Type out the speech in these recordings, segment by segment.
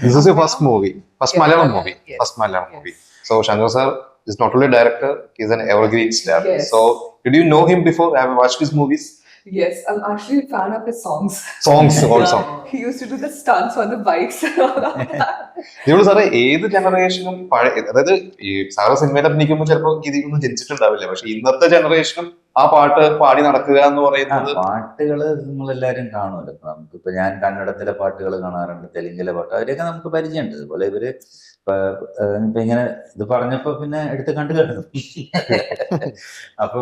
This is your first movie, first Yes, Malayalam movie, yes, first Malayalam yes. movie. So Shankar sir is not only a director, he's an evergreen star. Yes. So did you know him before? Have you watched his movies? Yes, I'm actually a fan of his songs. Songs also. He used to do the stunts on the bikes and all of that. ഇതിനോട് സാറേ ഏത് ജനറേഷനും പഴയ, അതായത് ഈ sir സിനിമയിൽ അഭിനയിക്കുമ്പോൾ ചിലപ്പോൾ ഇതിയൊന്നും ജനിച്ചിട്ടുണ്ടാവില്ല, പക്ഷെ ഇന്നത്തെ ജനറേഷനും ആ പാട്ട് പാടി നടക്കുക എന്ന് പറയുന്നത് പാട്ടുകള് നമ്മളെല്ലാരും കാണുമല്ലോ. ഇപ്പൊ നമുക്കിപ്പോ ഞാൻ കന്നഡത്തിലെ പാട്ടുകൾ കാണാറുണ്ട്, തെലുങ്കിലെ പാട്ട്, അവരെയൊക്കെ നമുക്ക് പരിചയമുണ്ട്. അതുപോലെ ഇവര് ഇപ്പൊ ഇങ്ങനെ ഇത് പറഞ്ഞപ്പോ പിന്നെ എടുത്ത് കണ്ടു കാണും. അപ്പൊ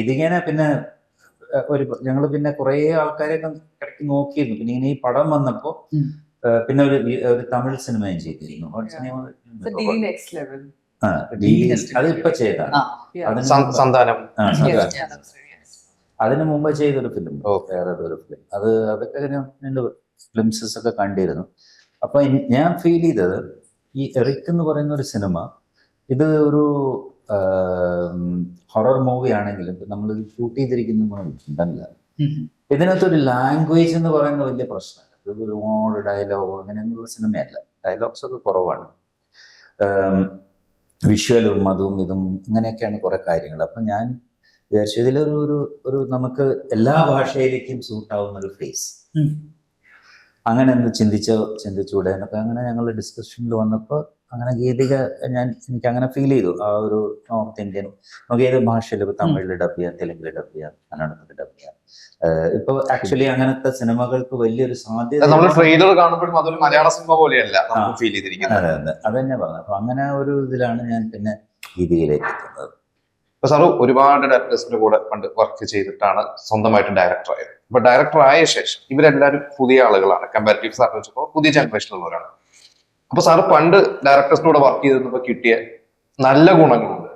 ഇതിങ്ങനെ പിന്നെ ഞങ്ങള് പിന്നെ കുറെ ആൾക്കാരെയൊക്കെ ഇടയ്ക്ക് നോക്കിയിരുന്നു. പിന്നെ ഇങ്ങനെ ഈ പടം വന്നപ്പോ പിന്നെ ഒരു തമിഴ് സിനിമയും ചെയ്തിരുന്നു. Next level. അതിപ്പോ ചെയ്താണ്. സന്താനം. അതിനു മുമ്പ് ചെയ്തൊരു ഫിലിം, വേറെ ഒരു ഫിലിം, അതൊക്കെ രണ്ട് ഫിലിംസസ് ഒക്കെ കണ്ടിരുന്നു. അപ്പൊ ഞാൻ ഫീൽ ചെയ്തത് ഈ എറിക് എന്ന് പറയുന്ന ഒരു സിനിമ, ഇത് ഒരു ഹൊറർ മൂവി ആണെങ്കിലും നമ്മൾ ഷൂട്ട് ചെയ്തിരിക്കുന്നുണ്ടല്ല, ഇതിനകത്തൊരു ലാംഗ്വേജ് എന്ന് പറയുന്ന വലിയ പ്രശ്നമല്ല. ഇത് ഒരുപാട് ഡയലോഗോ അങ്ങനെയൊന്നുള്ള സിനിമയല്ല, ഡയലോഗ്സ് ഒക്കെ കുറവാണ്. വിഷ്വലും അതും ഇതും ഇങ്ങനെയൊക്കെയാണ് കുറെ കാര്യങ്ങൾ. അപ്പൊ ഞാൻ വിചാരിച്ചു ഇതിലൊരു നമുക്ക് എല്ലാ ഭാഷയിലേക്കും സൂട്ടാവുന്ന ഒരു ഫേസ്, അങ്ങനെ ഒന്ന് ചിന്തിച്ചൂടെ എന്നൊക്കെ അങ്ങനെ ഞങ്ങൾ ഡിസ്കഷനിൽ വന്നപ്പോൾ അങ്ങനെ ഗീതിക എനിക്ക് അങ്ങനെ ഫീൽ ചെയ്തു. ആ ഒരു നോർത്ത് ഇന്ത്യൻ നമുക്ക് ഏത് ഭാഷയിൽ, ഇപ്പൊ തമിഴിൽ ഡബ് ചെയ്യാം, തെലുങ്കിൽ ഡബ് ചെയ്യാം, കന്നഡത്തിൽ ഡബ് ചെയ്യാം. ഇപ്പൊ ആക്ച്വലി അങ്ങനത്തെ സിനിമകൾക്ക് വലിയൊരു സാധ്യത ട്രെയിലർ കാണുമ്പോഴും അതൊരു മലയാള സിനിമ പോലെയല്ല ഫീൽ ചെയ്തിരിക്കുന്നത്. അതെ, അതന്നെ പറഞ്ഞു. അപ്പൊ അങ്ങനെ ഒരു ഇതിലാണ് ഞാൻ പിന്നെ ഗീതികയിലേക്ക് എത്തുന്നത്. ഇപ്പൊ സാറ് ഒരുപാട് ഡയറക്ടേഴ്സിന്റെ കൂടെ പണ്ട് വർക്ക് ചെയ്തിട്ടാണ് സ്വന്തമായിട്ട് ഡയറക്ടർ ആയത്. ഇപ്പൊ ഡയറക്ടർ ആയ ശേഷം ഇവരെല്ലാവരും പുതിയ ആളുകളാണ്, കമ്പാരിറ്റീവ് സാർ വെച്ചപ്പോൾ പുതിയ ജനറേഷനിലുള്ളവരാണ്. അപ്പൊ സാറ് പണ്ട് ഡയറക്ടേഴ്സിന്റെ കൂടെ വർക്ക് ചെയ്തപ്പോൾ കിട്ടിയ നല്ല ഗുണങ്ങളുണ്ട്,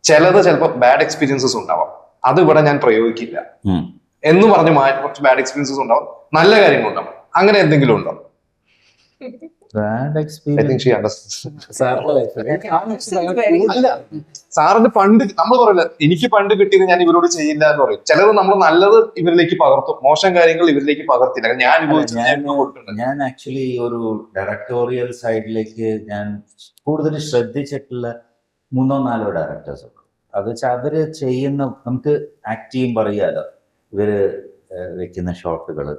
ചിലത് ചിലപ്പോൾ ബാഡ് എക്സ്പീരിയൻസസ് ഉണ്ടാവാം, അത് ഇവിടെ ഞാൻ പ്രയോഗിക്കില്ല എന്ന് പറഞ്ഞ് മാറ്റി കുറച്ച് ബാഡ് എക്സ്പീരിയൻസസ് ഉണ്ടാവും, നല്ല കാര്യങ്ങളുണ്ടാവും. അങ്ങനെ എന്തെങ്കിലും ഉണ്ടോ? സാറിന് പണ്ട് നമ്മൾ പറയില്ല, എനിക്ക് പണ്ട് കിട്ടിയത് ഞാൻ ഇവരോട് ചെയ്യില്ല എന്ന് പറയും. ചിലത് നമ്മൾ നല്ലത് ഇവരിലേക്ക് പകർത്തും, മോശം കാര്യങ്ങൾ ഇവരിലേക്ക് പകർത്തില്ല. ഞാൻ ആക്ച്വലി ഒരു ഡയറക്ടോറിയൽ സൈഡിലേക്ക് ഞാൻ കൂടുതൽ ശ്രദ്ധിച്ചിട്ടുള്ള 3-4 ഡയറക്ടേഴ്സ് ഉണ്ട്. അത് വെച്ചാൽ അവര് ചെയ്യുന്ന, നമുക്ക് ആക്ട് ചെയ്യുമ്പോൾ അറിയാലോ ഇവര് വെക്കുന്ന ഷോട്ടുകള്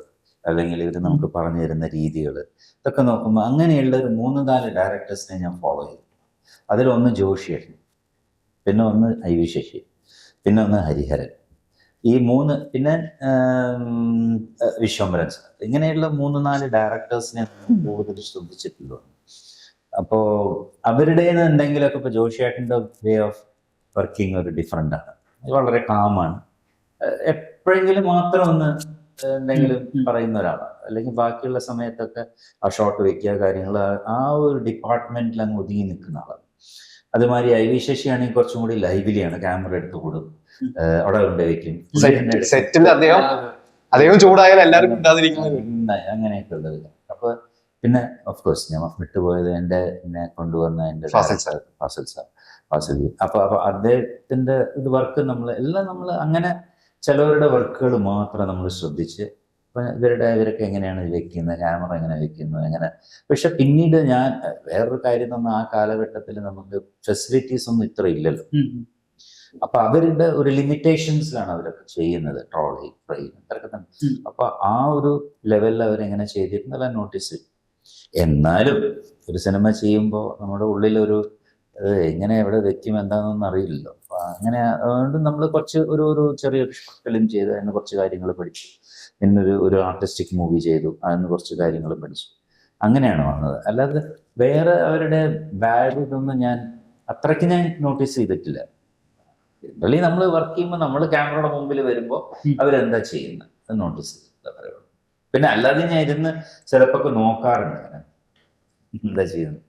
അല്ലെങ്കിൽ ഇവർ നമുക്ക് പറഞ്ഞു തരുന്ന രീതികൾ, ഇതൊക്കെ നോക്കുമ്പോൾ അങ്ങനെയുള്ള ഒരു 3-4 ഡയറക്ടേഴ്സിനെ ഞാൻ ഫോളോ ചെയ്തു. അതിലൊന്ന് ജോഷിയേട്ടൻ, പിന്നെ ഒന്ന് ഐ.വി. ശശി, പിന്നെ ഒന്ന് ഹരിഹരൻ, ഈ 3, പിന്നെ വിശ്വംഭരൻ സാർ. ഇങ്ങനെയുള്ള 3-4 ഡയറക്ടേഴ്സിനെ കൂടുതൽ ശ്രദ്ധിച്ചിട്ടുള്ളൂ. അപ്പോൾ അവരുടെ എന്തെങ്കിലുമൊക്കെ, ഇപ്പോൾ ജോഷിയേട്ടൻ്റെ വേ ഓഫ് വർക്കിംഗ് ഒരു ഡിഫറെൻ്റ് ആണ്, വളരെ കാമാണ്. എപ്പോഴെങ്കിലും മാത്രം ഒന്ന് എന്തെങ്കിലും പറയുന്ന ഒരാളാണ്, അല്ലെങ്കിൽ ബാക്കിയുള്ള സമയത്തൊക്കെ ആ ഷോട്ട് വെക്കുക, കാര്യങ്ങൾ ആ ഒരു ഡിപ്പാർട്ട്മെന്റിൽ അങ്ങ് ഒതുങ്ങി നിൽക്കുന്ന ആളാണ്. അതുമാതിരി ഐ.വി. ശശി ആണെങ്കിൽ കുറച്ചും കൂടി ലൈവ്ലിയാണ്, ക്യാമറ എടുത്ത് കൊടുക്കും, അവിടെ കൊണ്ടുവയ്ക്കും, അങ്ങനെയൊക്കെ ഉള്ളത്. അപ്പൊ പിന്നെ ഓഫ് കോഴ്സ് ഞാൻ വിട്ടുപോയത് എന്നെ കൊണ്ടുവന്ന എൻ്റെ ഫാസിൽ സാർ. അപ്പൊ അദ്ദേഹത്തിന്റെ ഇത് വർക്ക് നമ്മൾ അങ്ങനെ ചിലവരുടെ വർക്കുകൾ മാത്രം നമ്മൾ ശ്രദ്ധിച്ച്, ഇവരൊക്കെ എങ്ങനെയാണ് വെക്കുന്നത്, ക്യാമറ എങ്ങനെ വെക്കുന്നു, എങ്ങനെ. പക്ഷെ പിന്നീട് ഞാൻ വേറൊരു കാര്യം തന്നെ, ആ കാലഘട്ടത്തിൽ നമുക്ക് ഫെസിലിറ്റീസ് ഒന്നും ഇത്ര ഇല്ലല്ലോ. അപ്പൊ അവരുടെ ഒരു ലിമിറ്റേഷൻസിലാണ് അവരൊക്കെ ചെയ്യുന്നത്, ട്രോളി, ട്രെയിൻ, അതൊക്കെ തന്നെ. അപ്പൊ ആ ഒരു ലെവലിൽ അവരെങ്ങനെ ചെയ്തിരുന്നല്ല നോട്ടീസ്. എന്നാലും ഒരു സിനിമ ചെയ്യുമ്പോൾ നമ്മുടെ ഉള്ളിലൊരു എങ്ങനെ എവിടെ വെക്കും എന്താണെന്നൊന്നും അറിയില്ലല്ലോ. അപ്പൊ അങ്ങനെ അതുകൊണ്ട് നമ്മൾ കുറച്ച് ഒരു ചെറിയൊരു ഫിലിം ചെയ്ത് അതിന് കുറച്ച് കാര്യങ്ങൾ പഠിച്ചു, പിന്നെ ഒരു ആർട്ടിസ്റ്റിക് മൂവി ചെയ്തു, അതിന് കുറച്ച് കാര്യങ്ങൾ പഠിച്ചു. അങ്ങനെയാണ് വന്നത്. അല്ലാതെ വേറെ അവരുടെ ബാഡ് ഇതൊന്നും ഞാൻ അത്രയ്ക്ക് ഞാൻ നോട്ടീസ് ചെയ്തിട്ടില്ല. ജനറലി നമ്മൾ വർക്ക് ചെയ്യുമ്പോൾ നമ്മൾ ക്യാമറയുടെ മുമ്പിൽ വരുമ്പോൾ അവരെന്താ ചെയ്യുന്നത് അത് നോട്ടീസ് ചെയ്തിട്ടില്ല. പിന്നെ അല്ലാതെ ഞാൻ ഇരുന്ന് ചിലപ്പോൾ നോക്കാറുണ്ട്, അങ്ങനെ എന്താ ചെയ്യുന്നത്.